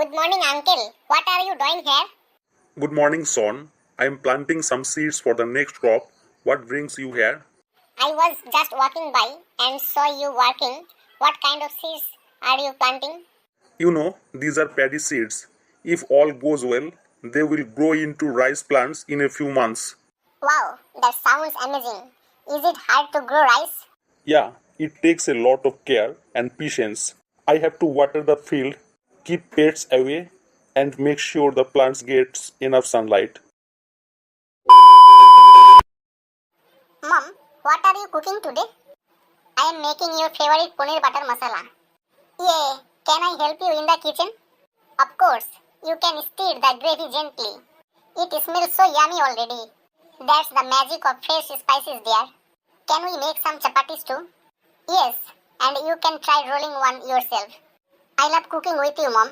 Good morning, uncle. What are you doing here? Good morning, son. I am planting some seeds for the next crop. What brings you here? I was just walking by and saw you working. What kind of seeds are you planting? These are paddy seeds. If all goes well, they will grow into rice plants in a few months. Wow, that sounds amazing. Is it hard to grow rice? Yeah, it takes a lot of care and patience. I have to water the field, keep pests away, and make sure the plants get enough sunlight. Mom, what are you cooking today? I am making your favorite paneer butter masala. Yay, can I help you in the kitchen? Of course, you can stir the gravy gently. It smells so yummy already. That's the magic of fresh spices there. Can we make some chapatis too? Yes, and you can try rolling one yourself. I love cooking with you, Mom.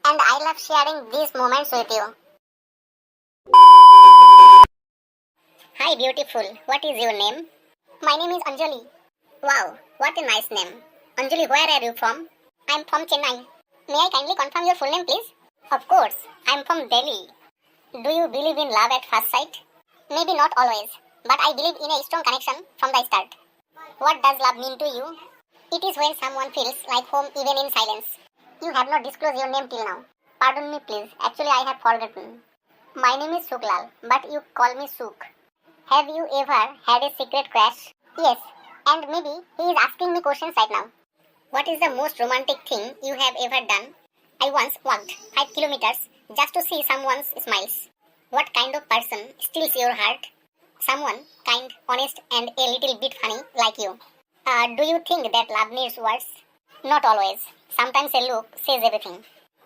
And I love sharing these moments with you. Hi, beautiful. What is your name? My name is Anjali. Wow, what a nice name. Anjali, where are you from? I'm from Chennai. May I kindly confirm your full name, please? Of course, I'm from Delhi. Do you believe in love at first sight? Maybe not always, but I believe in a strong connection from the start. What does love mean to you? It is when someone feels like home even in silence. You have not disclosed your name till now. Pardon me, please. Actually, I have forgotten. My name is Suklal, but you call me Suk. Have you ever had a secret crush? Yes, and maybe he is asking me questions right now. What is the most romantic thing you have ever done? I once walked 5 kilometers just to see someone's smiles. What kind of person steals your heart? Someone kind, honest, and a little bit funny like you. Do you think that love needs words? Not always. Sometimes a look says everything.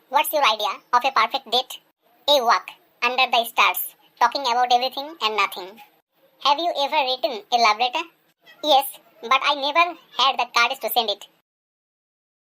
What's your idea of a perfect date? A walk under the stars, talking about everything and nothing. Have you ever written a love letter? Yes, but I never had the courage to send it.